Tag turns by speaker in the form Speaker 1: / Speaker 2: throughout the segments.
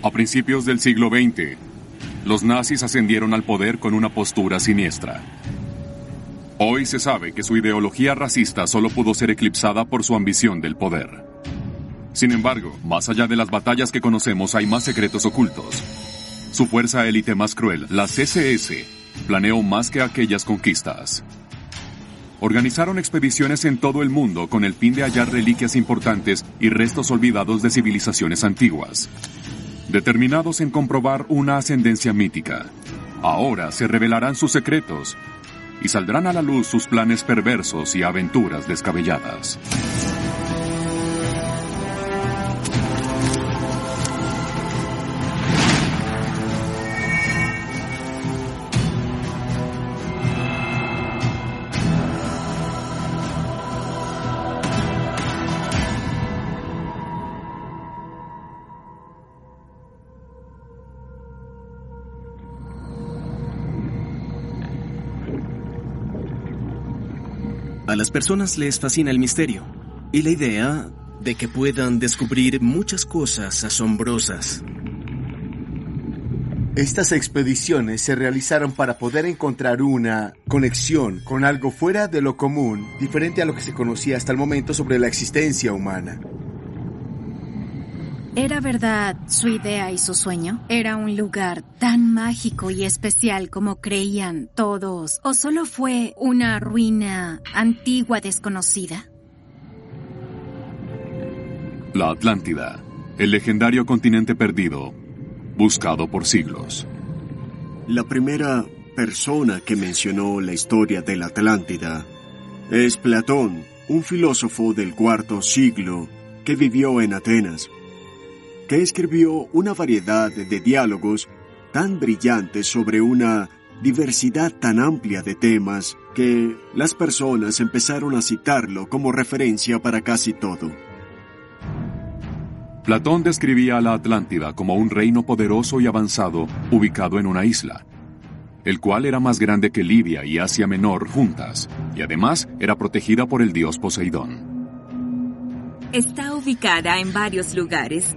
Speaker 1: A principios del siglo XX, los nazis ascendieron al poder con una postura siniestra. Hoy se sabe que su ideología racista solo pudo ser eclipsada por su ambición del poder. Sin embargo, más allá de las batallas que conocemos, hay más secretos ocultos. Su fuerza élite más cruel, la CSS, planeó más que aquellas conquistas. Organizaron expediciones en todo el mundo con el fin de hallar reliquias importantes y restos olvidados de civilizaciones antiguas. Determinados en comprobar una ascendencia mítica, ahora se revelarán sus secretos y saldrán a la luz sus planes perversos y aventuras descabelladas.
Speaker 2: A las personas les fascina el misterio y la idea de que puedan descubrir muchas cosas asombrosas.
Speaker 3: Estas expediciones se realizaron para poder encontrar una conexión con algo fuera de lo común, diferente a lo que se conocía hasta el momento sobre la existencia humana.
Speaker 4: ¿Era verdad su idea y su sueño? ¿Era un lugar tan mágico y especial como creían todos? ¿O solo fue una ruina antigua desconocida?
Speaker 1: La Atlántida, el legendario continente perdido, buscado por siglos.
Speaker 5: La primera persona que mencionó la historia de la Atlántida es Platón, un filósofo del cuarto siglo que vivió en Atenas, que escribió una variedad de diálogos tan brillantes sobre una diversidad tan amplia de temas que las personas empezaron a citarlo como referencia para casi todo.
Speaker 1: Platón describía a la Atlántida como un reino poderoso y avanzado ubicado en una isla, el cual era más grande que Libia y Asia Menor juntas, y además era protegida por el dios Poseidón.
Speaker 6: Está ubicada en varios lugares.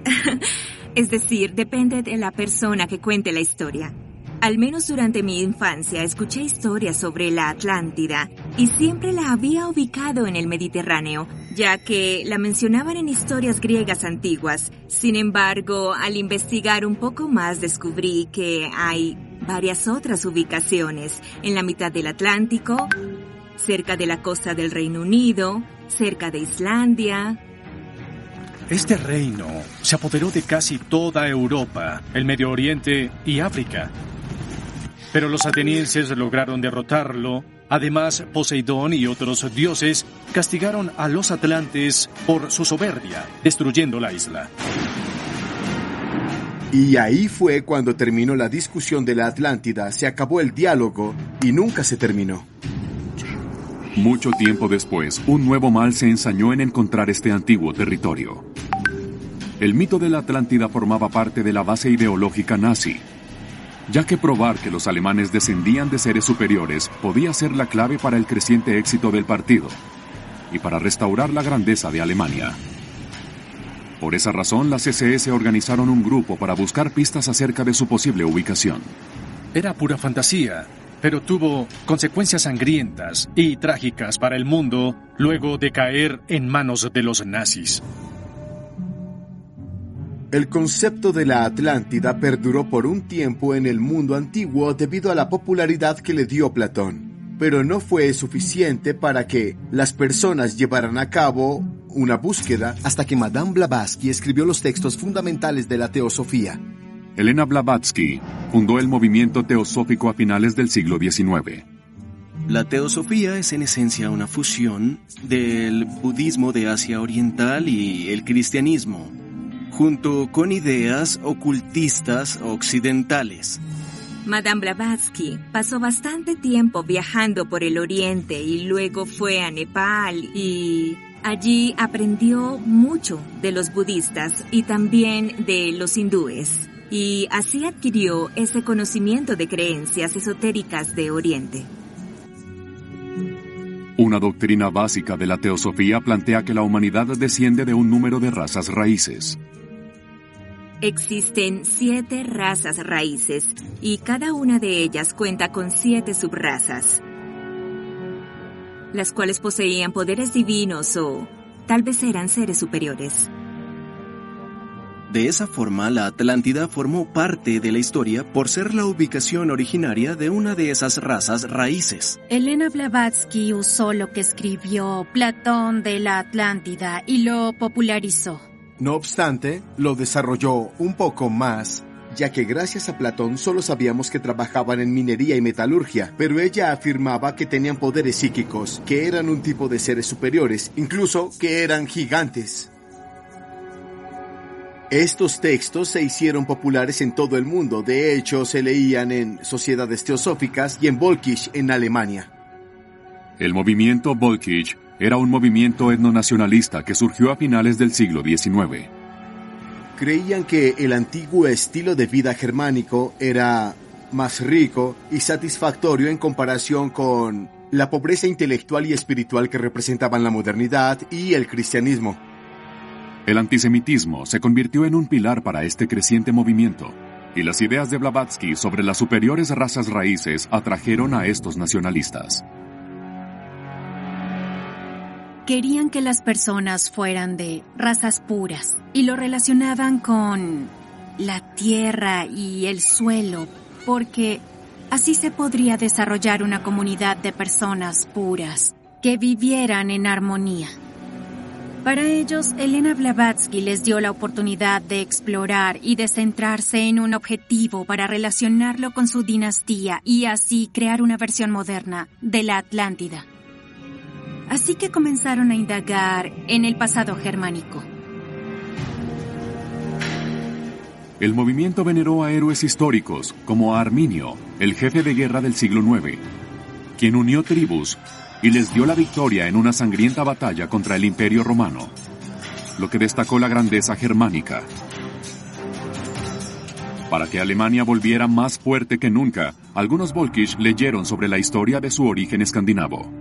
Speaker 6: Es decir, depende de la persona que cuente la historia. Al menos durante mi infancia escuché historias sobre la Atlántida y siempre la había ubicado en el Mediterráneo, ya que la mencionaban en historias griegas antiguas. Sin embargo, al investigar un poco más descubrí que hay varias otras ubicaciones en la mitad del Atlántico, cerca de la costa del Reino Unido, cerca de Islandia.
Speaker 7: Este reino se apoderó de casi toda Europa, el Medio Oriente y África. Pero los atenienses lograron derrotarlo. Además, Poseidón y otros dioses castigaron a los atlantes por su soberbia, destruyendo la isla.
Speaker 3: Y ahí fue cuando terminó la discusión de la Atlántida, se acabó el diálogo y nunca se terminó.
Speaker 1: Mucho tiempo después, un nuevo mal se ensañó en encontrar este antiguo territorio. El mito de la Atlántida formaba parte de la base ideológica nazi, ya que probar que los alemanes descendían de seres superiores podía ser la clave para el creciente éxito del partido y para restaurar la grandeza de Alemania. Por esa razón, las SS organizaron un grupo para buscar pistas acerca de su posible ubicación.
Speaker 7: Era pura fantasía, pero tuvo consecuencias sangrientas y trágicas para el mundo luego de caer en manos de los nazis.
Speaker 3: El concepto de la Atlántida perduró por un tiempo en el mundo antiguo debido a la popularidad que le dio Platón, pero no fue suficiente para que las personas llevaran a cabo una búsqueda
Speaker 8: hasta que Madame Blavatsky escribió los textos fundamentales de la teosofía.
Speaker 1: Elena Blavatsky fundó el movimiento teosófico a finales del siglo XIX.
Speaker 2: La teosofía es en esencia una fusión del budismo de Asia Oriental y el cristianismo, junto con ideas ocultistas occidentales.
Speaker 6: Madame Blavatsky pasó bastante tiempo viajando por el Oriente y luego fue a Nepal y allí aprendió mucho de los budistas y también de los hindúes. Y así adquirió ese conocimiento de creencias esotéricas de Oriente.
Speaker 1: Una doctrina básica de la teosofía plantea que la humanidad desciende de un número de razas raíces.
Speaker 6: Existen 7 razas raíces y cada una de ellas cuenta con 7 subrazas, las cuales poseían poderes divinos o tal vez eran seres superiores.
Speaker 2: De esa forma, la Atlántida formó parte de la historia por ser la ubicación originaria de una de esas razas raíces.
Speaker 4: Elena Blavatsky usó lo que escribió Platón de la Atlántida y lo popularizó.
Speaker 3: No obstante, lo desarrolló un poco más, ya que gracias a Platón solo sabíamos que trabajaban en minería y metalurgia, pero ella afirmaba que tenían poderes psíquicos, que eran un tipo de seres superiores, incluso que eran gigantes. Estos textos se hicieron populares en todo el mundo, de hecho se leían en sociedades teosóficas y en Volkisch en Alemania.
Speaker 1: El movimiento Volkisch era un movimiento etnonacionalista que surgió a finales del siglo XIX.
Speaker 3: Creían que el antiguo estilo de vida germánico era más rico y satisfactorio en comparación con la pobreza intelectual y espiritual que representaban la modernidad y el cristianismo.
Speaker 1: El antisemitismo se convirtió en un pilar para este creciente movimiento, y las ideas de Blavatsky sobre las superiores razas raíces atrajeron a estos nacionalistas.
Speaker 4: Querían que las personas fueran de razas puras y lo relacionaban con la tierra y el suelo, porque así se podría desarrollar una comunidad de personas puras que vivieran en armonía. Para ellos, Elena Blavatsky les dio la oportunidad de explorar y de centrarse en un objetivo para relacionarlo con su dinastía y así crear una versión moderna de la Atlántida. Así que comenzaron a indagar en el pasado germánico.
Speaker 1: El movimiento veneró a héroes históricos como a Arminio, el jefe de guerra del siglo IX, quien unió tribus y les dio la victoria en una sangrienta batalla contra el Imperio Romano, lo que destacó la grandeza germánica. Para que Alemania volviera más fuerte que nunca, algunos Volkisch leyeron sobre la historia de su origen escandinavo.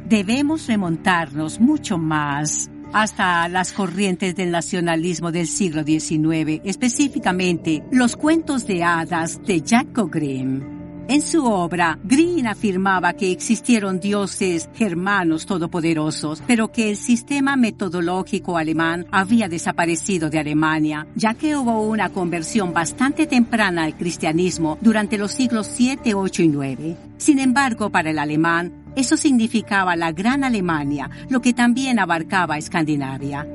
Speaker 9: Debemos remontarnos mucho más hasta las corrientes del nacionalismo del siglo XIX, específicamente los cuentos de hadas de Jacob Grimm. En su obra, Grimm afirmaba que existieron dioses germanos todopoderosos, pero que el sistema metodológico alemán había desaparecido de Alemania, ya que hubo una conversión bastante temprana al cristianismo durante los siglos 7, 8 y 9. Sin embargo, para el alemán, eso significaba la Gran Alemania, lo que también abarcaba Escandinavia.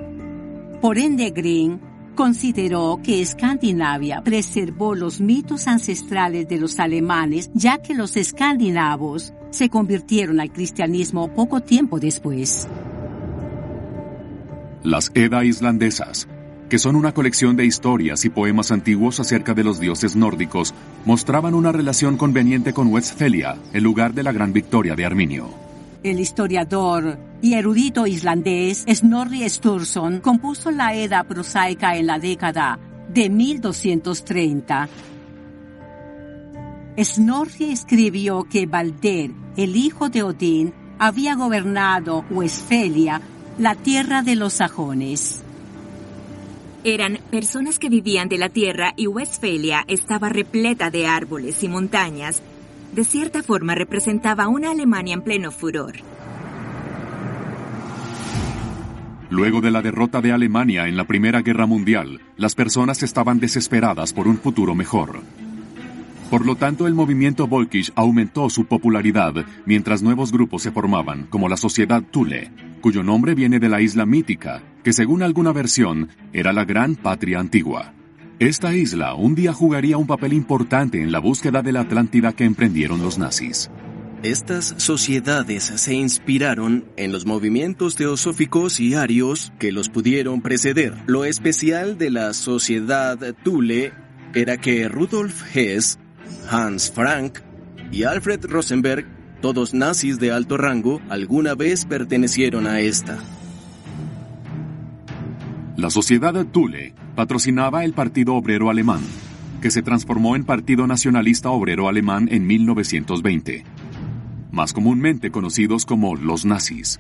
Speaker 9: Por ende, Grimm consideró que Escandinavia preservó los mitos ancestrales de los alemanes, ya que los escandinavos se convirtieron al cristianismo poco tiempo después.
Speaker 1: Las Edda islandesas, que son una colección de historias y poemas antiguos acerca de los dioses nórdicos, mostraban una relación conveniente con Westfalia, el lugar de la gran victoria de Arminio.
Speaker 9: El historiador y erudito islandés Snorri Sturluson compuso la Edda prosaica en la década de 1230. Snorri escribió que Balder, el hijo de Odín, había gobernado Westfalia, la tierra de los sajones.
Speaker 6: Eran personas que vivían de la tierra y Westfalia estaba repleta de árboles y montañas. De cierta forma representaba una Alemania en pleno furor.
Speaker 1: Luego de la derrota de Alemania en la Primera Guerra Mundial, las personas estaban desesperadas por un futuro mejor. Por lo tanto, el movimiento Volkisch aumentó su popularidad mientras nuevos grupos se formaban, como la Sociedad Thule, cuyo nombre viene de la isla mítica, que según alguna versión era la Gran Patria Antigua. Esta isla un día jugaría un papel importante en la búsqueda de la Atlántida que emprendieron los nazis.
Speaker 2: Estas sociedades se inspiraron en los movimientos teosóficos y arios que los pudieron preceder. Lo especial de la Sociedad Thule era que Rudolf Hess, Hans Frank y Alfred Rosenberg, todos nazis de alto rango, alguna vez pertenecieron a esta.
Speaker 1: La Sociedad Thule patrocinaba el Partido Obrero Alemán, que se transformó en Partido Nacionalista Obrero Alemán en 1920, más comúnmente conocidos como los nazis.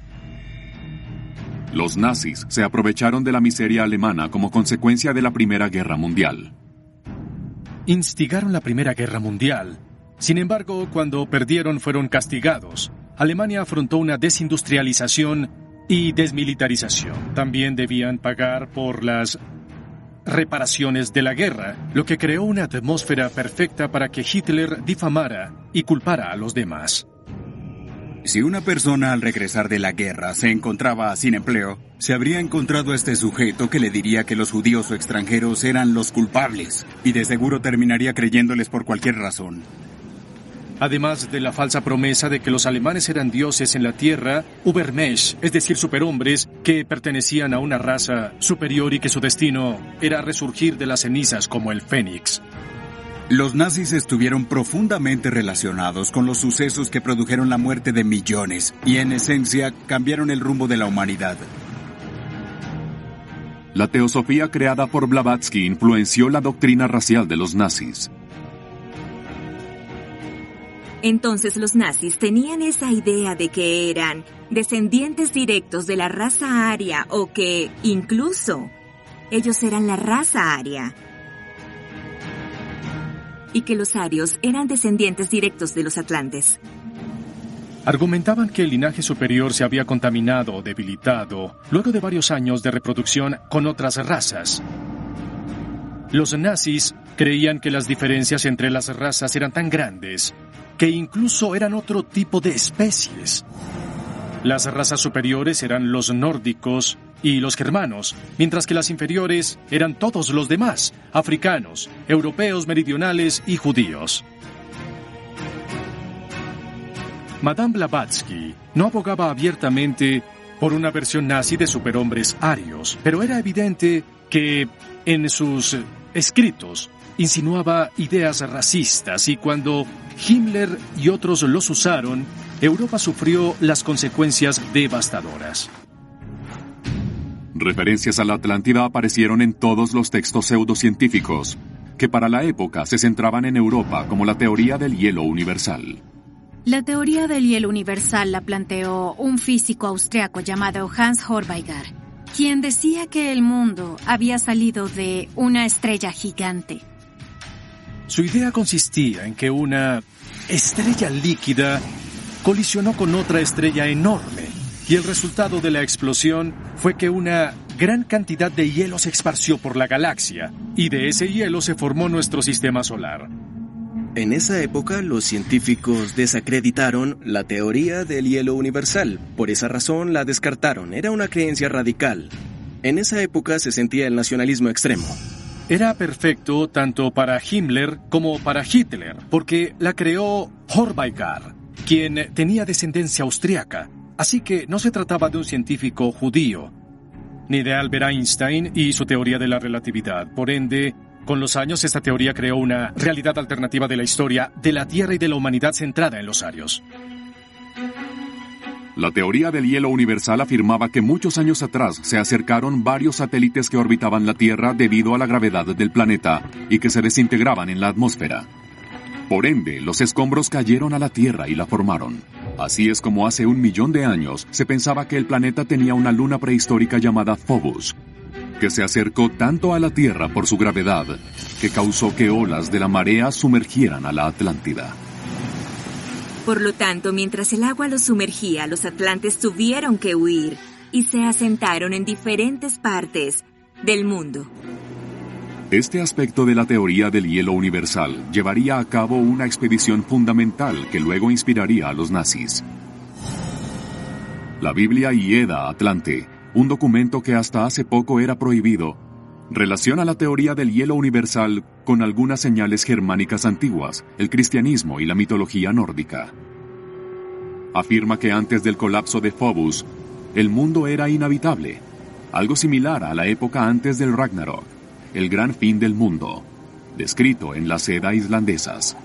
Speaker 1: Los nazis se aprovecharon de la miseria alemana como consecuencia de la Primera Guerra Mundial.
Speaker 7: Instigaron la Primera Guerra Mundial. Sin embargo, cuando perdieron fueron castigados. Alemania afrontó una desindustrialización y desmilitarización. También debían pagar por las reparaciones de la guerra, lo que creó una atmósfera perfecta para que Hitler difamara y culpara a los demás.
Speaker 10: Si una persona al regresar de la guerra se encontraba sin empleo, se habría encontrado a este sujeto que le diría que los judíos o extranjeros eran los culpables, y de seguro terminaría creyéndoles por cualquier razón.
Speaker 7: Además de la falsa promesa de que los alemanes eran dioses en la tierra, Übermensch, es decir, superhombres, que pertenecían a una raza superior y que su destino era resurgir de las cenizas como el Fénix.
Speaker 10: Los nazis estuvieron profundamente relacionados con los sucesos que produjeron la muerte de millones y, en esencia, cambiaron el rumbo de la humanidad.
Speaker 1: La teosofía creada por Blavatsky influenció la doctrina racial de los nazis.
Speaker 6: Entonces los nazis tenían esa idea de que eran descendientes directos de la raza aria o que, incluso, ellos eran la raza aria. Y que los arios eran descendientes directos de los atlantes.
Speaker 7: Argumentaban que el linaje superior se había contaminado o debilitado luego de varios años de reproducción con otras razas. Los nazis creían que las diferencias entre las razas eran tan grandes que incluso eran otro tipo de especies. Las razas superiores eran los nórdicos y los germanos, mientras que las inferiores eran todos los demás, africanos, europeos meridionales y judíos. Madame Blavatsky no abogaba abiertamente por una versión nazi de superhombres arios, pero era evidente que en sus escritos insinuaba ideas racistas y cuando Himmler y otros los usaron, Europa sufrió las consecuencias devastadoras.
Speaker 1: Referencias a la Atlántida aparecieron en todos los textos pseudocientíficos, que para la época se centraban en Europa como la teoría del hielo universal.
Speaker 4: La teoría del hielo universal la planteó un físico austriaco llamado Hans Hornberger, quien decía que el mundo había salido de una estrella gigante.
Speaker 7: Su idea consistía en que una estrella líquida colisionó con otra estrella enorme y el resultado de la explosión fue que una gran cantidad de hielo se esparció por la galaxia y de ese hielo se formó nuestro sistema solar.
Speaker 2: En esa época, los científicos desacreditaron la teoría del hielo universal. Por esa razón la descartaron. Era una creencia radical. En esa época se sentía el nacionalismo extremo.
Speaker 7: Era perfecto tanto para Himmler como para Hitler, porque la creó Hornberger, quien tenía descendencia austriaca. Así que no se trataba de un científico judío, ni de Albert Einstein y su teoría de la relatividad. Por ende, con los años esta teoría creó una realidad alternativa de la historia de la Tierra y de la humanidad centrada en los arios.
Speaker 1: La teoría del hielo universal afirmaba que muchos años atrás se acercaron varios satélites que orbitaban la Tierra debido a la gravedad del planeta y que se desintegraban en la atmósfera. Por ende, los escombros cayeron a la Tierra y la formaron. Así es como hace 1 millón de años se pensaba que el planeta tenía una luna prehistórica llamada Phobos, que se acercó tanto a la Tierra por su gravedad que causó que olas de la marea sumergieran a la Atlántida.
Speaker 6: Por lo tanto, mientras el agua los sumergía, los atlantes tuvieron que huir y se asentaron en diferentes partes del mundo.
Speaker 1: Este aspecto de la teoría del hielo universal llevaría a cabo una expedición fundamental que luego inspiraría a los nazis. La Biblia Ieda Atlante, un documento que hasta hace poco era prohibido, relaciona la teoría del hielo universal con algunas señales germánicas antiguas, el cristianismo y la mitología nórdica. Afirma que antes del colapso de Phobos, el mundo era inhabitable, algo similar a la época antes del Ragnarok, el gran fin del mundo, descrito en las Eddas islandesas.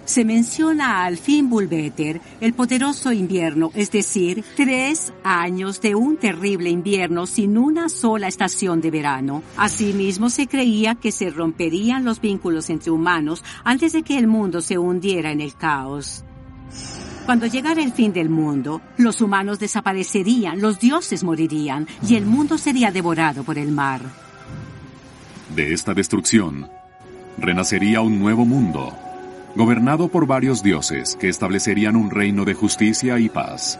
Speaker 9: Se menciona al Fimbulveter, el poderoso invierno, es decir, 3 años de un terrible invierno sin una sola estación de verano. Asimismo, se creía que se romperían los vínculos entre humanos antes de que el mundo se hundiera en el caos. Cuando llegara el fin del mundo, los humanos desaparecerían, los dioses morirían y el mundo sería devorado por el mar.
Speaker 1: De esta destrucción, renacería un nuevo mundo, gobernado por varios dioses que establecerían un reino de justicia y paz.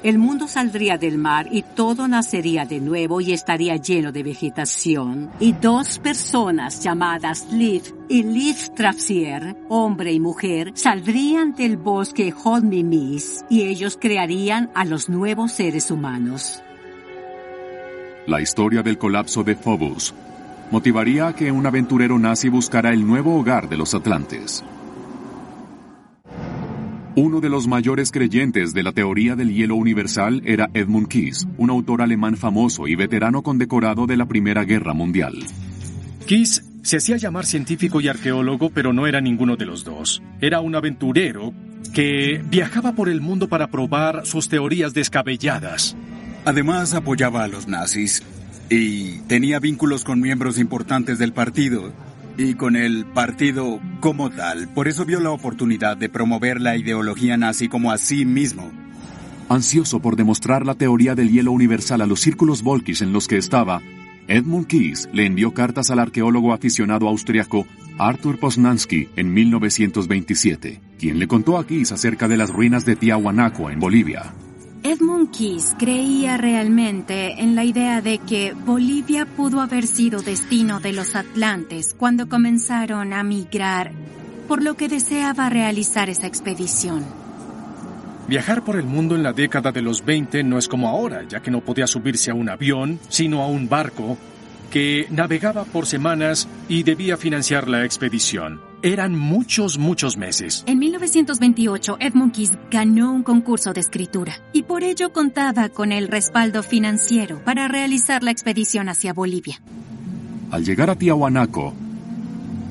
Speaker 9: El mundo saldría del mar y todo nacería de nuevo y estaría lleno de vegetación. Y dos personas llamadas Lith y Lith-Trapsier, hombre y mujer, saldrían del bosque Hod-Mimis y ellos crearían a los nuevos seres humanos.
Speaker 1: La historia del colapso de Phobos motivaría a que un aventurero nazi buscara el nuevo hogar de los atlantes. Uno de los mayores creyentes de la teoría del hielo universal era Edmund Kiss, un autor alemán famoso y veterano condecorado de la Primera Guerra Mundial.
Speaker 7: Kiss se hacía llamar científico y arqueólogo, pero no era ninguno de los dos. Era un aventurero que viajaba por el mundo para probar sus teorías descabelladas.
Speaker 10: Además, apoyaba a los nazis y tenía vínculos con miembros importantes del partido y con el partido como tal. Por eso vio la oportunidad de promover la ideología nazi como a sí mismo.
Speaker 1: Ansioso por demostrar la teoría del hielo universal a los círculos Volkisch en los que estaba, Edmund Kiss le envió cartas al arqueólogo aficionado austriaco Arthur Poznański en 1927, quien le contó a Kiss acerca de las ruinas de Tiahuanaco en Bolivia.
Speaker 4: Edmund Kiss creía realmente en la idea de que Bolivia pudo haber sido destino de los atlantes cuando comenzaron a migrar, por lo que deseaba realizar esa expedición.
Speaker 7: Viajar por el mundo en la década de los 20 no es como ahora, ya que no podía subirse a un avión, sino a un barco que navegaba por semanas y debía financiar la expedición. Eran muchos meses.
Speaker 4: En 1928, Edmund Kiss ganó un concurso de escritura y por ello contaba con el respaldo financiero para realizar la expedición hacia Bolivia.
Speaker 1: Al llegar a Tiahuanaco,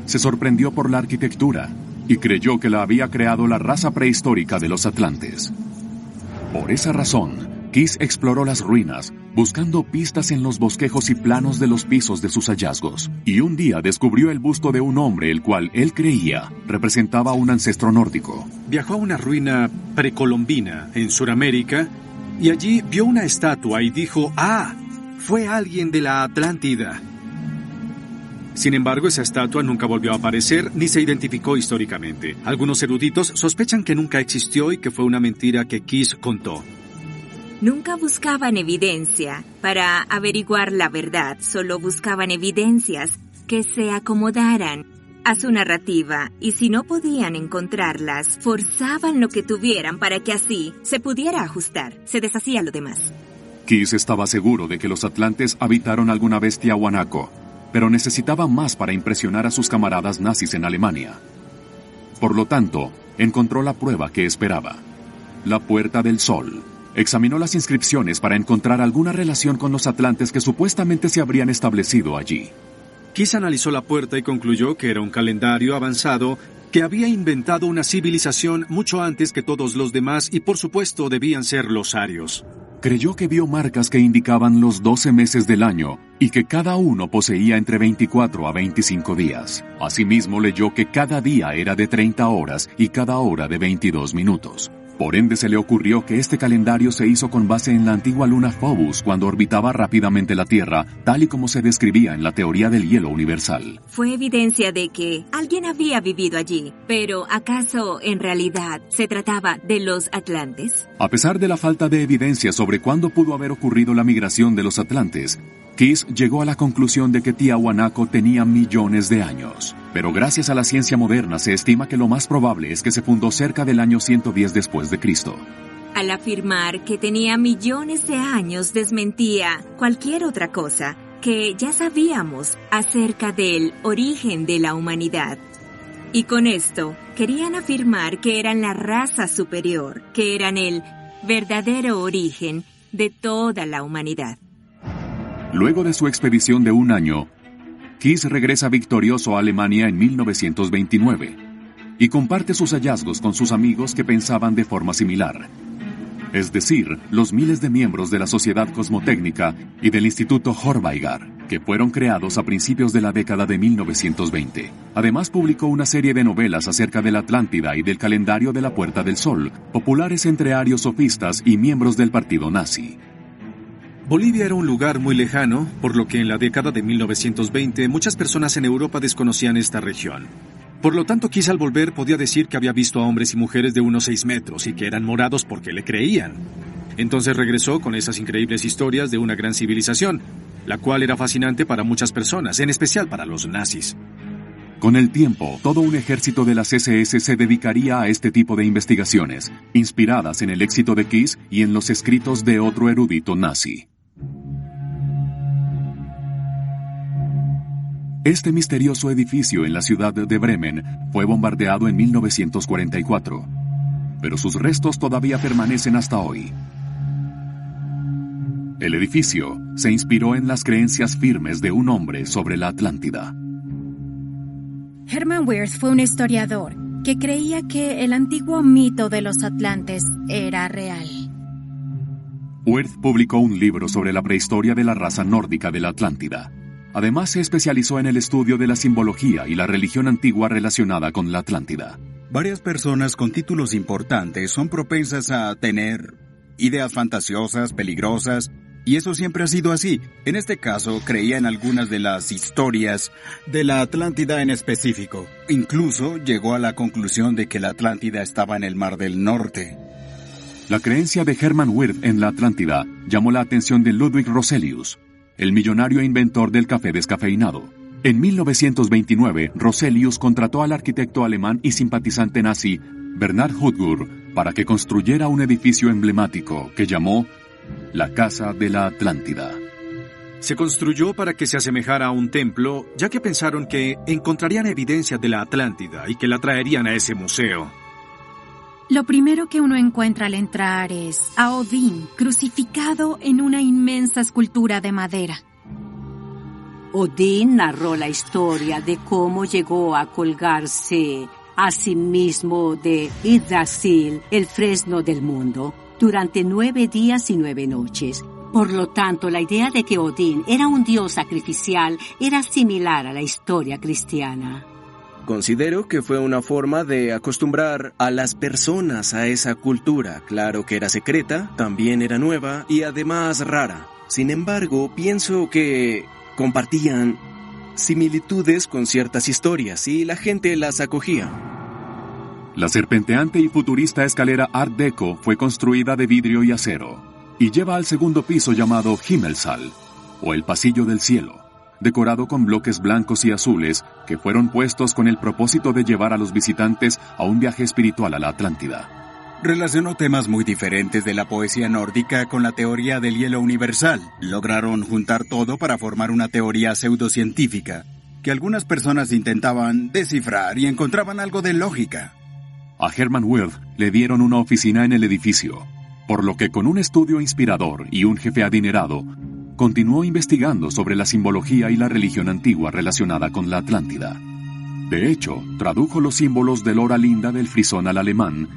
Speaker 1: se sorprendió por la arquitectura y creyó que la había creado la raza prehistórica de los atlantes. Por esa razón, Kiss exploró las ruinas, buscando pistas en los bosquejos y planos de los pisos de sus hallazgos. Y un día descubrió el busto de un hombre el cual él creía representaba a un ancestro nórdico.
Speaker 7: Viajó a una ruina precolombina en Sudamérica y allí vio una estatua y dijo, ¡ah! Fue alguien de la Atlántida. Sin embargo, esa estatua nunca volvió a aparecer ni se identificó históricamente. Algunos eruditos sospechan que nunca existió y que fue una mentira que Kiss contó.
Speaker 6: Nunca buscaban evidencia para averiguar la verdad, solo buscaban evidencias que se acomodaran a su narrativa y si no podían encontrarlas, forzaban lo que tuvieran para que así se pudiera ajustar, se deshacía lo demás.
Speaker 1: Kiss estaba seguro de que los atlantes habitaron alguna vez Tiahuanaco, pero necesitaba más para impresionar a sus camaradas nazis en Alemania. Por lo tanto, encontró la prueba que esperaba: la Puerta del Sol. Examinó las inscripciones para encontrar alguna relación con los atlantes que supuestamente se habrían establecido allí.
Speaker 7: Kiss analizó la puerta y concluyó que era un calendario avanzado que había inventado una civilización mucho antes que todos los demás y por supuesto debían ser los arios.
Speaker 1: Creyó que vio marcas que indicaban los 12 meses del año y que cada uno poseía entre 24 a 25 días. Asimismo leyó que cada día era de 30 horas y cada hora de 22 minutos. Por ende se le ocurrió que este calendario se hizo con base en la antigua luna Phobos cuando orbitaba rápidamente la Tierra, tal y como se describía en la teoría del hielo universal.
Speaker 6: Fue evidencia de que alguien había vivido allí, pero ¿acaso en realidad se trataba de los atlantes?
Speaker 1: A pesar de la falta de evidencia sobre cuándo pudo haber ocurrido la migración de los atlantes, Kiss llegó a la conclusión de que Tiahuanaco tenía millones de años. Pero gracias a la ciencia moderna se estima que lo más probable es que se fundó cerca del año 110 después de Cristo.
Speaker 6: Al afirmar que tenía millones de años desmentía cualquier otra cosa que ya sabíamos acerca del origen de la humanidad. Y con esto querían afirmar que eran la raza superior, que eran el verdadero origen de toda la humanidad.
Speaker 1: Luego de su expedición de un año, Kiss regresa victorioso a Alemania en 1929 y comparte sus hallazgos con sus amigos que pensaban de forma similar, es decir, los miles de miembros de la Sociedad Cosmotécnica y del Instituto Hörweigar. que fueron creados a principios de la década de 1920. Además, publicó una serie de novelas acerca de la Atlántida y del calendario de la Puerta del Sol, populares entre ariosofistas y miembros del partido nazi.
Speaker 7: Bolivia era un lugar muy lejano, por lo que en la década de 1920 muchas personas en Europa desconocían esta región. Por lo tanto, quizá al volver podía decir que había visto a hombres y mujeres de unos 6 metros y que eran morados porque le creían. Entonces regresó con esas increíbles historias de una gran civilización, la cual era fascinante para muchas personas, en especial para los nazis.
Speaker 1: Con el tiempo, todo un ejército de las SS se dedicaría a este tipo de investigaciones, inspiradas en el éxito de Kiss y en los escritos de otro erudito nazi. Este misterioso edificio en la ciudad de Bremen fue bombardeado en 1944, pero sus restos todavía permanecen hasta hoy. El edificio se inspiró en las creencias firmes de un hombre sobre la Atlántida.
Speaker 4: Hermann Wirth fue un historiador que creía que el antiguo mito de los atlantes era real.
Speaker 1: Wirth publicó un libro sobre la prehistoria de la raza nórdica de la Atlántida. Además, se especializó en el estudio de la simbología y la religión antigua relacionada con la Atlántida.
Speaker 10: Varias personas con títulos importantes son propensas a tener ideas fantasiosas, peligrosas, y eso siempre ha sido así. En este caso, creía en algunas de las historias de la Atlántida en específico. Incluso llegó a la conclusión de que la Atlántida estaba en el Mar del Norte.
Speaker 1: La creencia de Hermann Wirth en la Atlántida llamó la atención de Ludwig Roselius, el millonario inventor del café descafeinado. En 1929, Roselius contrató al arquitecto alemán y simpatizante nazi Bernhard Hutgur para que construyera un edificio emblemático que llamó la Casa de la Atlántida.
Speaker 7: Se construyó para que se asemejara a un templo, ya que pensaron que encontrarían evidencia de la Atlántida y que la traerían a ese museo.
Speaker 4: Lo primero que uno encuentra al entrar es a Odín crucificado en una inmensa escultura de madera.
Speaker 9: Odín narró la historia de cómo llegó a colgarse a sí mismo de Yggdrasil, el fresno del mundo, durante 9 días y 9 noches. Por lo tanto, la idea de que Odín era un dios sacrificial era similar a la historia cristiana.
Speaker 2: Considero que fue una forma de acostumbrar a las personas a esa cultura. Claro que era secreta, también era nueva y además rara. Sin embargo, pienso que compartían similitudes con ciertas historias y la gente las acogía.
Speaker 1: La serpenteante y futurista escalera Art Deco fue construida de vidrio y acero y lleva al segundo piso llamado Himmelssaal, o el pasillo del cielo, decorado con bloques blancos y azules que fueron puestos con el propósito de llevar a los visitantes a un viaje espiritual a la Atlántida.
Speaker 10: Relacionó temas muy diferentes de la poesía nórdica con la teoría del hielo universal. Lograron juntar todo para formar una teoría pseudocientífica que algunas personas intentaban descifrar y encontraban algo de lógica.
Speaker 1: A Hermann Wirth le dieron una oficina en el edificio, por lo que con un estudio inspirador y un jefe adinerado, continuó investigando sobre la simbología y la religión antigua relacionada con la Atlántida. De hecho, tradujo los símbolos del Hora Linda del frisón al alemán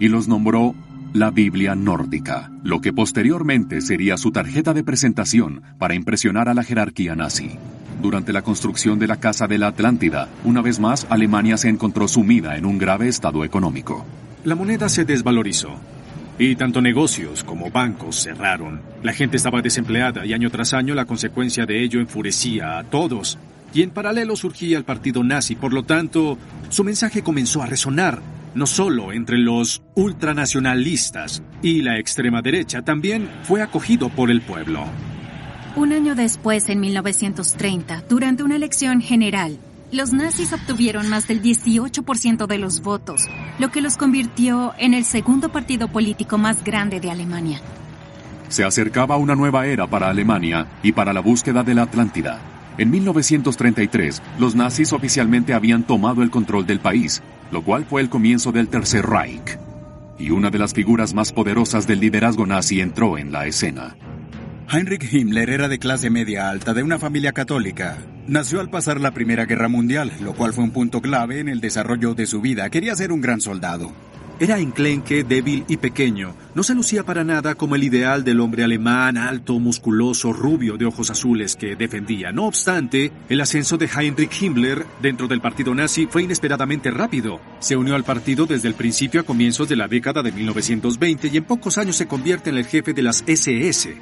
Speaker 1: y los nombró la Biblia nórdica, lo que posteriormente sería su tarjeta de presentación para impresionar a la jerarquía nazi. Durante la construcción de la Casa de la Atlántida, una vez más Alemania se encontró sumida en un grave estado económico.
Speaker 7: La moneda se desvalorizó y tanto negocios como bancos cerraron. La gente estaba desempleada y año tras año la consecuencia de ello enfurecía a todos. Y en paralelo surgía el partido nazi, por lo tanto, su mensaje comenzó a resonar, no solo entre los ultranacionalistas y la extrema derecha, también fue acogido por el pueblo.
Speaker 4: Un año después, en 1930, durante una elección general, los nazis obtuvieron más del 18% de los votos, lo que los convirtió en el segundo partido político más grande de Alemania.
Speaker 1: Se acercaba una nueva era para Alemania y para la búsqueda de la Atlántida. En 1933, los nazis oficialmente habían tomado el control del país, lo cual fue el comienzo del Tercer Reich. Y una de las figuras más poderosas del liderazgo nazi entró en la escena.
Speaker 10: Heinrich Himmler era de clase media alta, de una familia católica. Nació al pasar la Primera Guerra Mundial, lo cual fue un punto clave en el desarrollo de su vida. Quería ser un gran soldado.
Speaker 7: Era enclenque, débil y pequeño. No se lucía para nada como el ideal del hombre alemán, alto, musculoso, rubio, de ojos azules que defendía. No obstante, el ascenso de Heinrich Himmler dentro del partido nazi fue inesperadamente rápido. Se unió al partido desde el principio a comienzos de la década de 1920 y en pocos años se convierte en el jefe de las SS.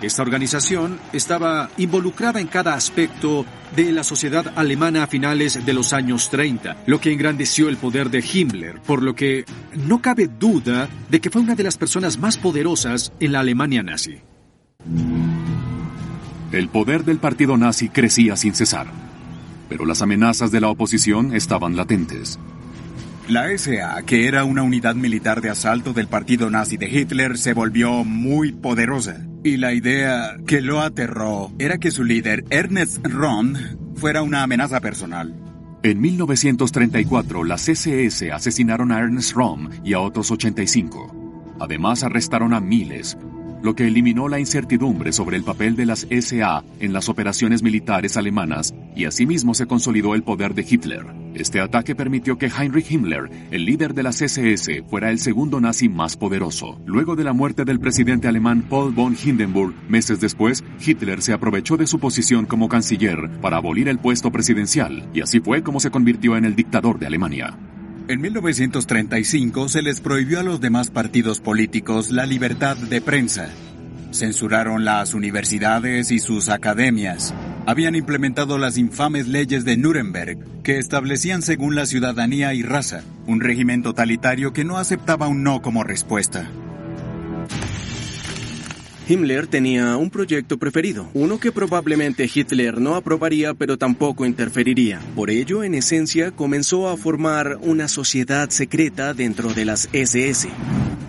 Speaker 7: Esta organización estaba involucrada en cada aspecto de la sociedad alemana a finales de los años 30, lo que engrandeció el poder de Himmler, por lo que no cabe duda de que fue una de las personas más poderosas en la Alemania nazi.
Speaker 1: El poder del partido nazi crecía sin cesar, pero las amenazas de la oposición estaban latentes.
Speaker 10: La SA, que era una unidad militar de asalto del partido nazi de Hitler, se volvió muy poderosa. Y la idea que lo aterró era que su líder, Ernst Röhm, fuera una amenaza personal.
Speaker 1: En 1934, las SS asesinaron a Ernst Röhm y a otros 85. Además, arrestaron a miles, lo que eliminó la incertidumbre sobre el papel de las SA en las operaciones militares alemanas y asimismo se consolidó el poder de Hitler. Este ataque permitió que Heinrich Himmler, el líder de las SS, fuera el segundo nazi más poderoso. Luego de la muerte del presidente alemán Paul von Hindenburg, meses después, Hitler se aprovechó de su posición como canciller para abolir el puesto presidencial y así fue como se convirtió en el dictador de Alemania.
Speaker 10: En 1935 se les prohibió a los demás partidos políticos la libertad de prensa. Censuraron las universidades y sus academias. Habían implementado las infames leyes de Nuremberg, que establecían según la ciudadanía y raza, un régimen totalitario que no aceptaba un no como respuesta.
Speaker 2: Himmler tenía un proyecto preferido, uno que probablemente Hitler no aprobaría pero tampoco interferiría. Por ello, en esencia, comenzó a formar una sociedad secreta dentro de las SS.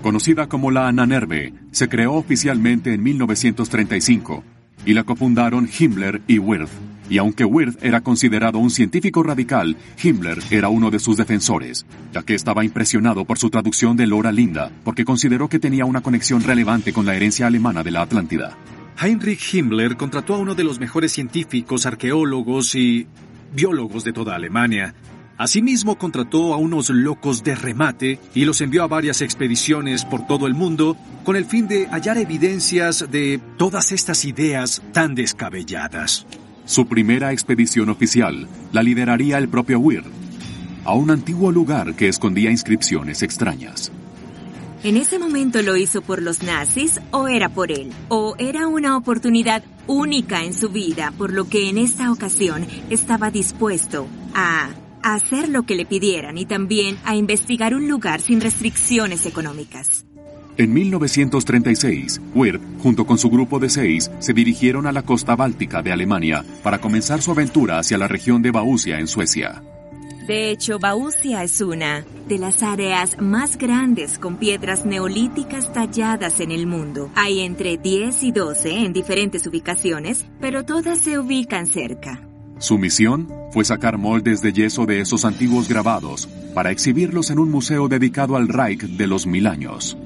Speaker 1: Conocida como la Ahnenerbe, se creó oficialmente en 1935 y la cofundaron Himmler y Wirth. Y aunque Wirth era considerado un científico radical, Himmler era uno de sus defensores, ya que estaba impresionado por su traducción de Lora Linda, porque consideró que tenía una conexión relevante con la herencia alemana de la Atlántida.
Speaker 7: Heinrich Himmler contrató a uno de los mejores científicos, arqueólogos y biólogos de toda Alemania. Asimismo, contrató a unos locos de remate y los envió a varias expediciones por todo el mundo con el fin de hallar evidencias de todas estas ideas tan descabelladas.
Speaker 1: Su primera expedición oficial la lideraría el propio Wirth, a un antiguo lugar que escondía inscripciones extrañas.
Speaker 6: ¿En ese momento lo hizo por los nazis o era por él? ¿O era una oportunidad única en su vida, por lo que en esta ocasión estaba dispuesto a hacer lo que le pidieran y también a investigar un lugar sin restricciones económicas?
Speaker 1: En 1936, Wirth, junto con su grupo de 6, se dirigieron a la costa báltica de Alemania para comenzar su aventura hacia la región de Vaussia en Suecia.
Speaker 6: De hecho, Vaussia es una de las áreas más grandes con piedras neolíticas talladas en el mundo. Hay entre 10 y 12 en diferentes ubicaciones, pero todas se ubican cerca.
Speaker 1: Su misión fue sacar moldes de yeso de esos antiguos grabados para exhibirlos en un museo dedicado al Reich de los 1000 años.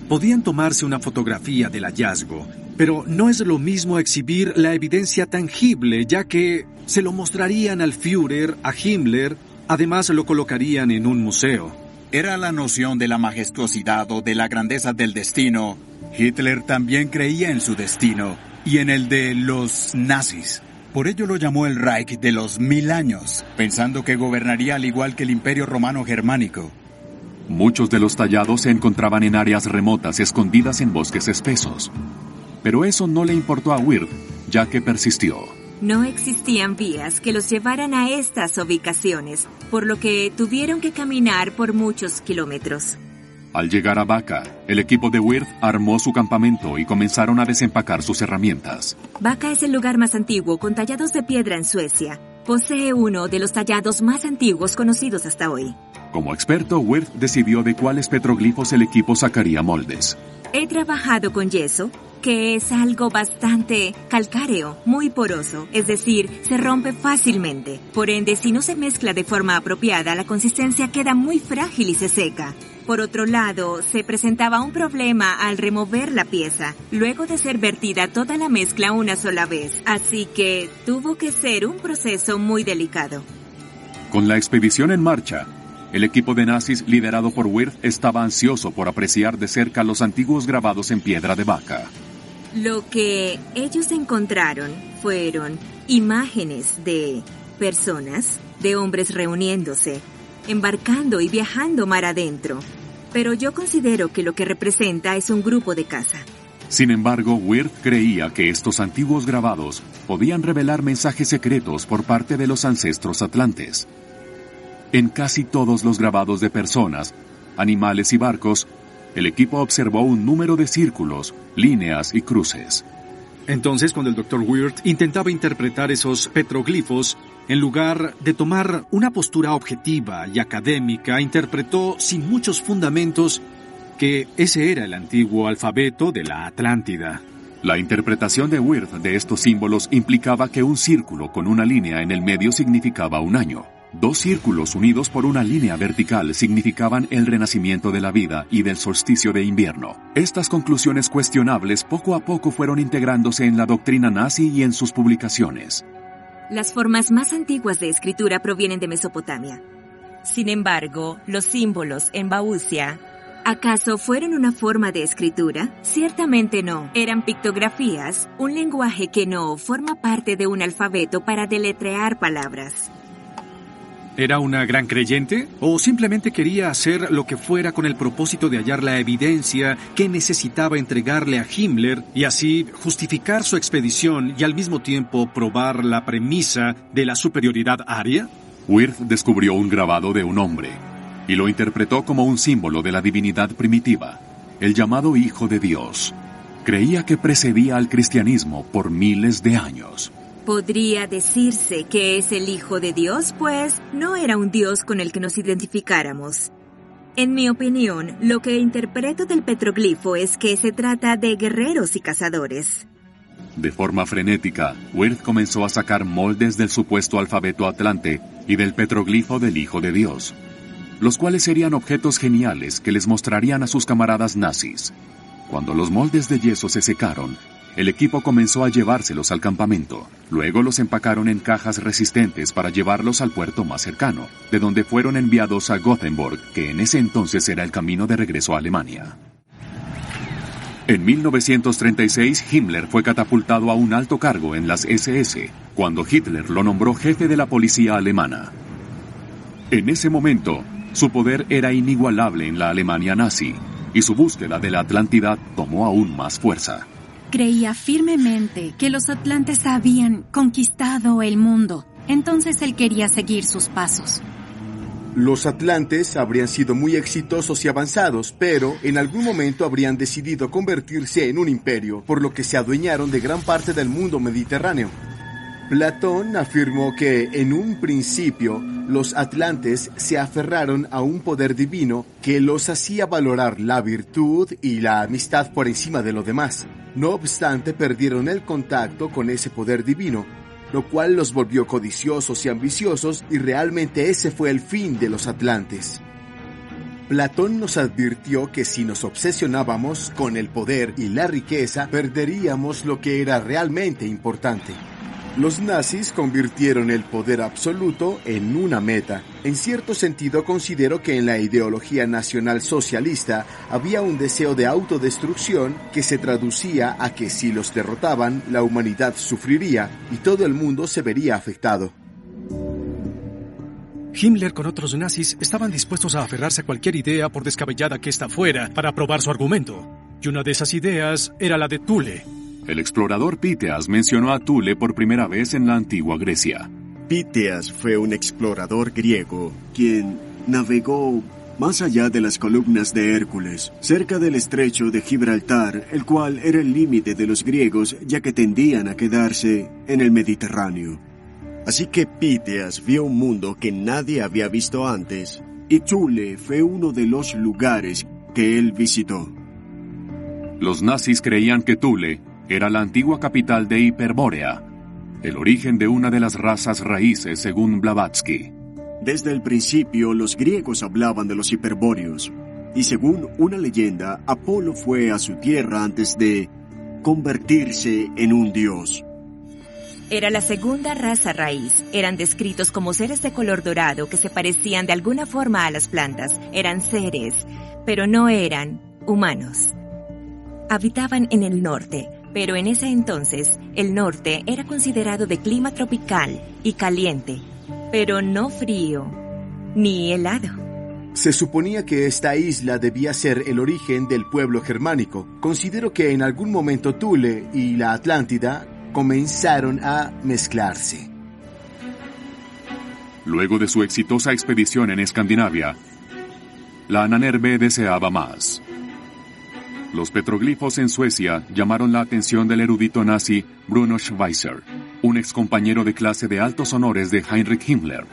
Speaker 7: Podían tomarse una fotografía del hallazgo, pero no es lo mismo exhibir la evidencia tangible, ya que se lo mostrarían al Führer, a Himmler, además lo colocarían en un museo.
Speaker 10: Era la noción de la majestuosidad o de la grandeza del destino. Hitler también creía en su destino y en el de los nazis. Por ello lo llamó el Reich de los 1000 años, pensando que gobernaría al igual que el Imperio Romano Germánico.
Speaker 1: Muchos de los tallados se encontraban en áreas remotas escondidas en bosques espesos. Pero eso no le importó a Wirth, ya que persistió.
Speaker 6: No existían vías que los llevaran a estas ubicaciones, por lo que tuvieron que caminar por muchos kilómetros.
Speaker 1: Al llegar a Vaca, el equipo de Wirth armó su campamento y comenzaron a desempacar sus herramientas.
Speaker 6: Vaca es el lugar más antiguo con tallados de piedra en Suecia. Posee uno de los tallados más antiguos conocidos hasta hoy.
Speaker 1: Como experto, Wirth decidió de cuáles petroglifos el equipo sacaría moldes.
Speaker 6: He trabajado con yeso, que es algo bastante calcáreo, muy poroso, es decir, se rompe fácilmente. Por ende, si no se mezcla de forma apropiada, la consistencia queda muy frágil y se seca. Por otro lado, se presentaba un problema al remover la pieza, luego de ser vertida toda la mezcla una sola vez. Así que tuvo que ser un proceso muy delicado.
Speaker 1: Con la expedición en marcha, El equipo de nazis liderado por Wirth estaba ansioso por apreciar de cerca los antiguos grabados en piedra de vaca.
Speaker 6: Lo que ellos encontraron fueron imágenes de personas, de hombres reuniéndose, embarcando y viajando mar adentro. Pero yo considero que lo que representa es un grupo de caza.
Speaker 1: Sin embargo, Wirth creía que estos antiguos grabados podían revelar mensajes secretos por parte de los ancestros atlantes. En casi todos los grabados de personas, animales y barcos, el equipo observó un número de círculos, líneas y cruces.
Speaker 11: Entonces, cuando el Dr. Wirth intentaba interpretar esos petroglifos, en lugar de tomar una postura objetiva y académica, interpretó sin muchos fundamentos que ese era el antiguo alfabeto de la Atlántida.
Speaker 1: La interpretación de Wirth de estos símbolos implicaba que un círculo con una línea en el medio significaba un año. 2 círculos unidos por una línea vertical significaban el renacimiento de la vida y del solsticio de invierno. Estas conclusiones cuestionables poco a poco fueron integrándose en la doctrina nazi y en sus publicaciones.
Speaker 6: Las formas más antiguas de escritura provienen de Mesopotamia. Sin embargo, los símbolos en Baucia, ¿acaso fueron una forma de escritura? Ciertamente no. Eran pictografías, un lenguaje que no forma parte de un alfabeto para deletrear palabras.
Speaker 11: ¿Era una gran creyente? ¿O simplemente quería hacer lo que fuera con el propósito de hallar la evidencia que necesitaba entregarle a Himmler y así justificar su expedición y al mismo tiempo probar la premisa de la superioridad aria?
Speaker 1: Wirth descubrió un grabado de un hombre y lo interpretó como un símbolo de la divinidad primitiva, el llamado Hijo de Dios. Creía que precedía al cristianismo por miles de años.
Speaker 6: ¿Podría decirse que es el Hijo de Dios? Pues no era un Dios con el que nos identificáramos. En mi opinión, lo que interpreto del petroglifo es que se trata de guerreros y cazadores.
Speaker 1: De forma frenética, Wirth comenzó a sacar moldes del supuesto alfabeto atlante y del petroglifo del Hijo de Dios, los cuales serían objetos geniales que les mostrarían a sus camaradas nazis. Cuando los moldes de yeso se secaron, el equipo comenzó a llevárselos al campamento. Luego los empacaron en cajas resistentes para llevarlos al puerto más cercano, de donde fueron enviados a Gothenburg, que en ese entonces era el camino de regreso a Alemania. En 1936, Himmler fue catapultado a un alto cargo en las SS, cuando Hitler lo nombró jefe de la policía alemana. En ese momento, su poder era inigualable en la Alemania nazi, y su búsqueda de la Atlántida tomó aún más fuerza.
Speaker 4: Creía firmemente que los atlantes habían conquistado el mundo. Entonces él quería seguir sus pasos.
Speaker 3: Los atlantes habrían sido muy exitosos y avanzados, pero en algún momento habrían decidido convertirse en un imperio, por lo que se adueñaron de gran parte del mundo mediterráneo. Platón afirmó que en un principio los atlantes se aferraron a un poder divino que los hacía valorar la virtud y la amistad por encima de lo demás. No obstante, perdieron el contacto con ese poder divino, lo cual los volvió codiciosos y ambiciosos, y realmente ese fue el fin de los atlantes. Platón nos advirtió que si nos obsesionábamos con el poder y la riqueza, perderíamos lo que era realmente importante. Los nazis convirtieron el poder absoluto en una meta. En cierto sentido, considero que en la ideología nacional socialista había un deseo de autodestrucción que se traducía a que si los derrotaban, la humanidad sufriría y todo el mundo se vería afectado.
Speaker 11: Himmler con otros nazis estaban dispuestos a aferrarse a cualquier idea, por descabellada que ésta fuera, para probar su argumento. Y una de esas ideas era la de Thule.
Speaker 1: El explorador Píteas mencionó a Thule por primera vez en la antigua Grecia.
Speaker 5: Píteas fue un explorador griego, quien navegó más allá de las columnas de Hércules, cerca del estrecho de Gibraltar, el cual era el límite de los griegos, ya que tendían a quedarse en el Mediterráneo. Así que Píteas vio un mundo que nadie había visto antes, y Thule fue uno de los lugares que él visitó.
Speaker 1: Los nazis creían que Thule era la antigua capital de Hiperbórea, el origen de una de las razas raíces según Blavatsky.
Speaker 5: Desde el principio los griegos hablaban de los hiperbóreos, y según una leyenda, Apolo fue a su tierra antes de convertirse en un dios.
Speaker 6: Era la segunda raza raíz. Eran descritos como seres de color dorado que se parecían de alguna forma a las plantas. Eran seres, pero no eran humanos. Habitaban en el norte, pero en ese entonces el norte era considerado de clima tropical y caliente, pero no frío ni helado.
Speaker 3: Se suponía que esta isla debía ser el origen del pueblo germánico. Considero que en algún momento Thule y la Atlántida comenzaron a mezclarse.
Speaker 1: Luego de su exitosa expedición en Escandinavia, la Ahnenerbe deseaba más. Los petroglifos en Suecia llamaron la atención del erudito nazi Bruno Schweizer, un excompañero de clase de altos honores de Heinrich Himmler.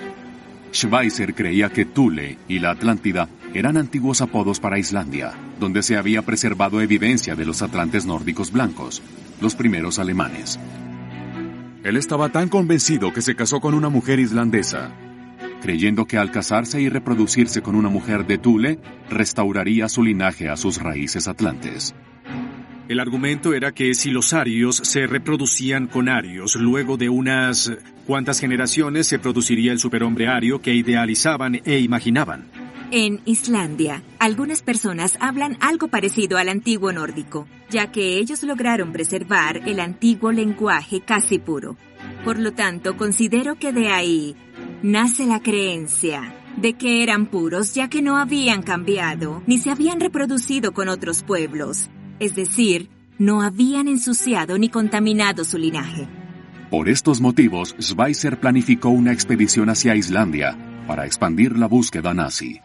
Speaker 1: Schweizer creía que Thule y la Atlántida eran antiguos apodos para Islandia, donde se había preservado evidencia de los atlantes nórdicos blancos, los primeros alemanes. Él estaba tan convencido que se casó con una mujer islandesa, creyendo que al casarse y reproducirse con una mujer de Thule, restauraría su linaje a sus raíces atlantes.
Speaker 11: El argumento era que si los arios se reproducían con arios, luego de unas cuantas generaciones se produciría el superhombre ario que idealizaban e imaginaban.
Speaker 6: En Islandia, algunas personas hablan algo parecido al antiguo nórdico, ya que ellos lograron preservar el antiguo lenguaje casi puro. Por lo tanto, considero que de ahí nace la creencia de que eran puros, ya que no habían cambiado ni se habían reproducido con otros pueblos. Es decir, no habían ensuciado ni contaminado su linaje.
Speaker 1: Por estos motivos, Schweizer planificó una expedición hacia Islandia para expandir la búsqueda nazi.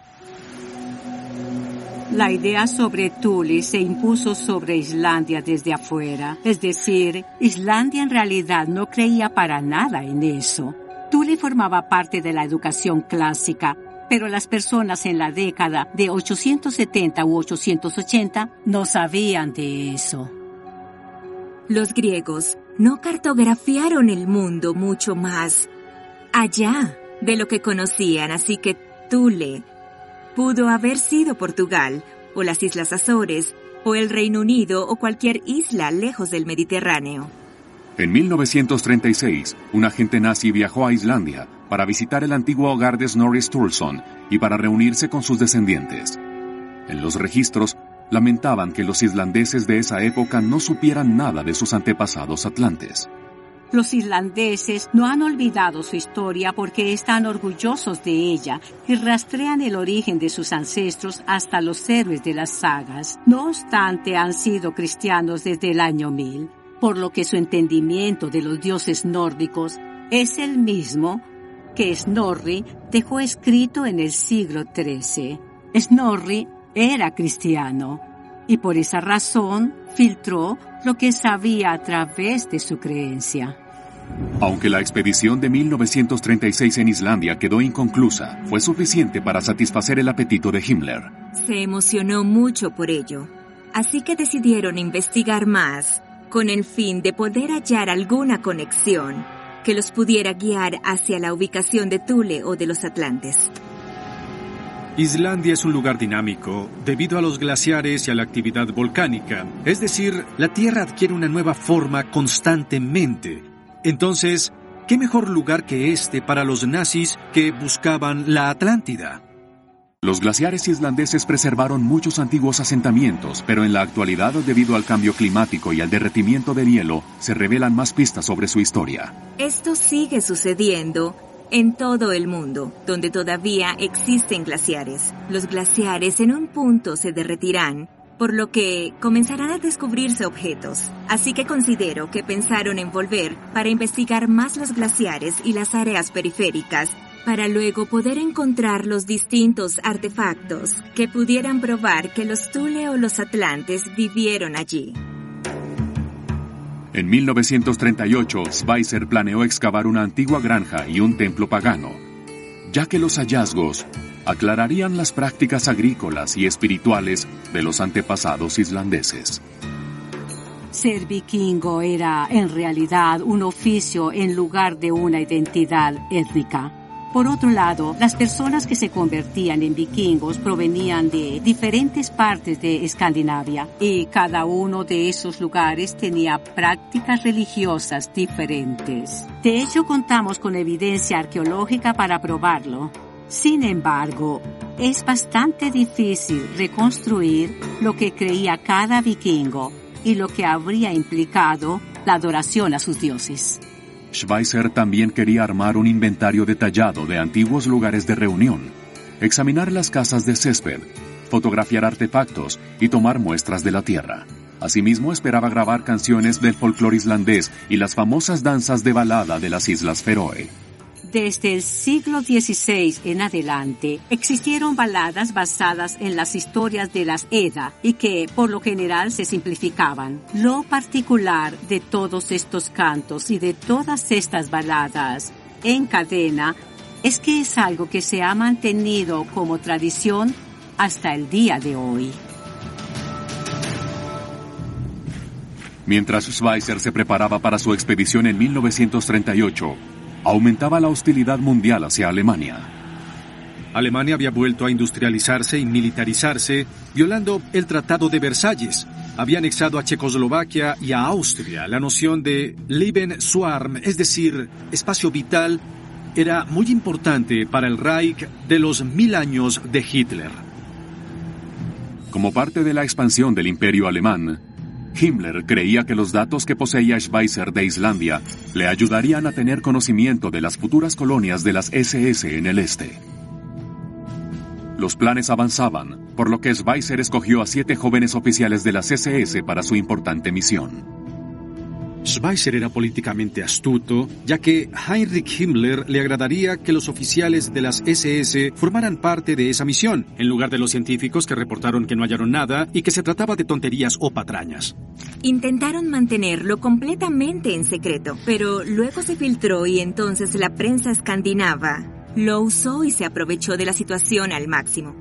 Speaker 9: La idea sobre Thule se impuso sobre Islandia desde afuera. Es decir, Islandia en realidad no creía para nada en eso. Thule formaba parte de la educación clásica, pero las personas en la década de 870 u 880 no sabían de eso.
Speaker 6: Los griegos no cartografiaron el mundo mucho más allá de lo que conocían, así que Thule pudo haber sido Portugal, o las Islas Azores, o el Reino Unido, o cualquier isla lejos del Mediterráneo.
Speaker 1: En 1936, un agente nazi viajó a Islandia para visitar el antiguo hogar de Snorri Sturluson y para reunirse con sus descendientes. En los registros, lamentaban que los islandeses de esa época no supieran nada de sus antepasados atlantes.
Speaker 9: Los islandeses no han olvidado su historia porque están orgullosos de ella y rastrean el origen de sus ancestros hasta los héroes de las sagas. No obstante, han sido cristianos desde el año 1000, por lo que su entendimiento de los dioses nórdicos es el mismo que Snorri dejó escrito en el siglo XIII. Snorri era cristiano y por esa razón filtró lo que sabía a través de su creencia.
Speaker 1: Aunque la expedición de 1936 en Islandia quedó inconclusa, fue suficiente para satisfacer el apetito de Himmler.
Speaker 6: Se emocionó mucho por ello, así que decidieron investigar más, con el fin de poder hallar alguna conexión que los pudiera guiar hacia la ubicación de Thule o de los atlantes.
Speaker 11: Islandia es un lugar dinámico debido a los glaciares y a la actividad volcánica. Es decir, la Tierra adquiere una nueva forma constantemente. Entonces, ¿qué mejor lugar que este para los nazis que buscaban la Atlántida?
Speaker 1: Los glaciares islandeses preservaron muchos antiguos asentamientos, pero en la actualidad, debido al cambio climático y al derretimiento del hielo, se revelan más pistas sobre su historia.
Speaker 6: Esto sigue sucediendo en todo el mundo, donde todavía existen glaciares. Los glaciares en un punto se derretirán, por lo que comenzarán a descubrirse objetos. Así que considero que pensaron en volver para investigar más los glaciares y las áreas periféricas, para luego poder encontrar los distintos artefactos que pudieran probar que los Thule o los atlantes vivieron allí.
Speaker 1: En 1938, Schweizer planeó excavar una antigua granja y un templo pagano, ya que los hallazgos aclararían las prácticas agrícolas y espirituales de los antepasados islandeses.
Speaker 9: Ser vikingo era, en realidad, un oficio en lugar de una identidad étnica. Por otro lado, las personas que se convertían en vikingos provenían de diferentes partes de Escandinavia y cada uno de esos lugares tenía prácticas religiosas diferentes. De hecho, contamos con evidencia arqueológica para probarlo. Sin embargo, es bastante difícil reconstruir lo que creía cada vikingo y lo que habría implicado la adoración a sus dioses.
Speaker 1: Schweitzer también quería armar un inventario detallado de antiguos lugares de reunión, examinar las casas de césped, fotografiar artefactos y tomar muestras de la tierra. Asimismo, esperaba grabar canciones del folclore islandés y las famosas danzas de balada de las Islas Feroe.
Speaker 9: Desde el siglo XVI en adelante, existieron baladas basadas en las historias de las Edda y que, por lo general, se simplificaban. Lo particular de todos estos cantos y de todas estas baladas en cadena es que es algo que se ha mantenido como tradición hasta el día de hoy.
Speaker 1: Mientras Schweitzer se preparaba para su expedición en 1938, aumentaba la hostilidad mundial hacia Alemania.
Speaker 11: Alemania había vuelto a industrializarse y militarizarse, violando el Tratado de Versalles. Había anexado a Checoslovaquia y a Austria. La noción de Lebensraum, es decir, espacio vital, era muy importante para el Reich de los 1000 años de Hitler.
Speaker 1: Como parte de la expansión del Imperio Alemán, Himmler creía que los datos que poseía Schweitzer de Islandia le ayudarían a tener conocimiento de las futuras colonias de las SS en el este. Los planes avanzaban, por lo que Schweitzer escogió a 7 jóvenes oficiales de las SS para su importante misión.
Speaker 11: Schweitzer era políticamente astuto, ya que Heinrich Himmler le agradaría que los oficiales de las SS formaran parte de esa misión, en lugar de los científicos que reportaron que no hallaron nada y que se trataba de tonterías o patrañas.
Speaker 6: Intentaron mantenerlo completamente en secreto, pero luego se filtró y entonces la prensa escandinava lo usó y se aprovechó de la situación al máximo.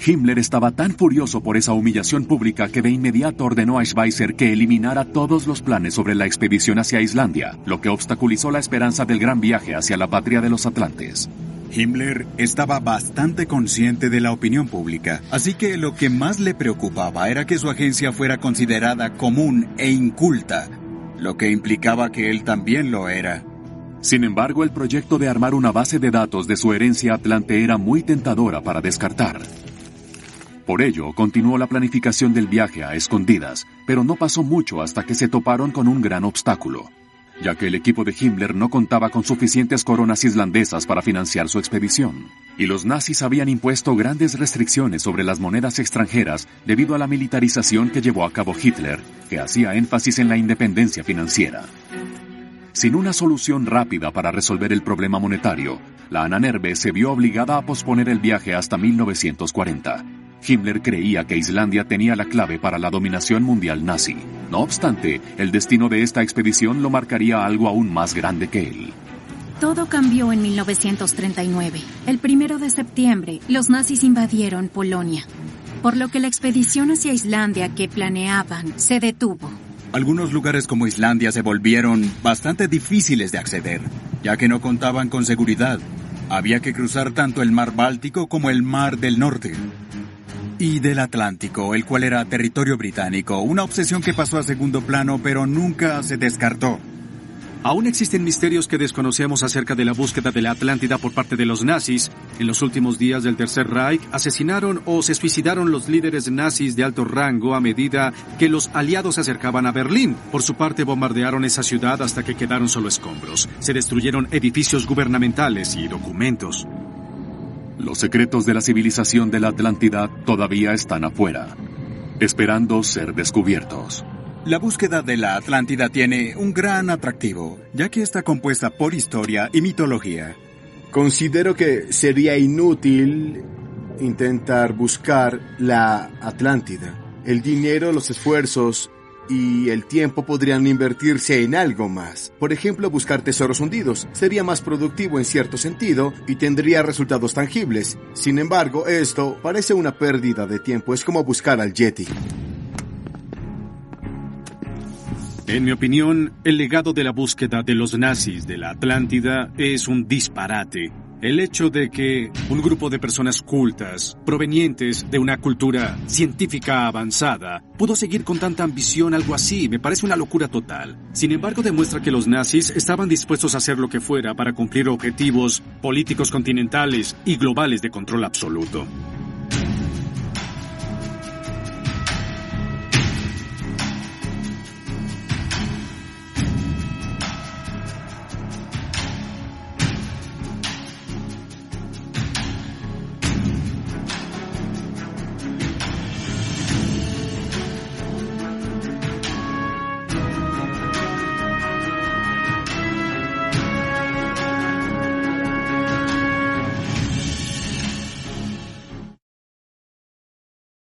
Speaker 1: Himmler estaba tan furioso por esa humillación pública que de inmediato ordenó a Schweitzer que eliminara todos los planes sobre la expedición hacia Islandia, lo que obstaculizó la esperanza del gran viaje hacia la patria de los atlantes.
Speaker 10: Himmler estaba bastante consciente de la opinión pública, así que lo que más le preocupaba era que su agencia fuera considerada común e inculta, lo que implicaba que él también lo era.
Speaker 1: Sin embargo, el proyecto de armar una base de datos de su herencia atlante era muy tentadora para descartar. Por ello, continuó la planificación del viaje a escondidas, pero no pasó mucho hasta que se toparon con un gran obstáculo, ya que el equipo de Himmler no contaba con suficientes coronas islandesas para financiar su expedición, y los nazis habían impuesto grandes restricciones sobre las monedas extranjeras debido a la militarización que llevó a cabo Hitler, que hacía énfasis en la independencia financiera. Sin una solución rápida para resolver el problema monetario, la Ahnenerbe se vio obligada a posponer el viaje hasta 1940. Himmler creía que Islandia tenía la clave para la dominación mundial nazi. No obstante, el destino de esta expedición lo marcaría algo aún más grande que él.
Speaker 4: Todo cambió en 1939. El 1 de septiembre, los nazis invadieron Polonia, por lo que la expedición hacia Islandia que planeaban se detuvo.
Speaker 10: Algunos lugares como Islandia se volvieron bastante difíciles de acceder, ya que no contaban con seguridad. Había que cruzar tanto el mar Báltico como el mar del Norte y del Atlántico, el cual era territorio británico, una obsesión que pasó a segundo plano, pero nunca se descartó.
Speaker 11: Aún existen misterios que desconocemos acerca de la búsqueda de la Atlántida por parte de los nazis. En los últimos días del Tercer Reich, asesinaron o se suicidaron los líderes nazis de alto rango a medida que los aliados se acercaban a Berlín. Por su parte, bombardearon esa ciudad hasta que quedaron solo escombros. Se destruyeron edificios gubernamentales y documentos.
Speaker 1: Los secretos de la civilización de la Atlántida todavía están afuera, esperando ser descubiertos.
Speaker 10: La búsqueda de la Atlántida tiene un gran atractivo, ya que está compuesta por historia y mitología.
Speaker 3: Considero que sería inútil intentar buscar la Atlántida. El dinero, los esfuerzos y el tiempo podrían invertirse en algo más. Por ejemplo, buscar tesoros hundidos. Sería más productivo en cierto sentido y tendría resultados tangibles. Sin embargo, esto parece una pérdida de tiempo. Es como buscar al Yeti.
Speaker 11: En mi opinión, el legado de la búsqueda de los nazis de la Atlántida es un disparate. El hecho de que un grupo de personas cultas, provenientes de una cultura científica avanzada, pudo seguir con tanta ambición algo así, me parece una locura total. Sin embargo, demuestra que los nazis estaban dispuestos a hacer lo que fuera para cumplir objetivos políticos continentales y globales de control absoluto.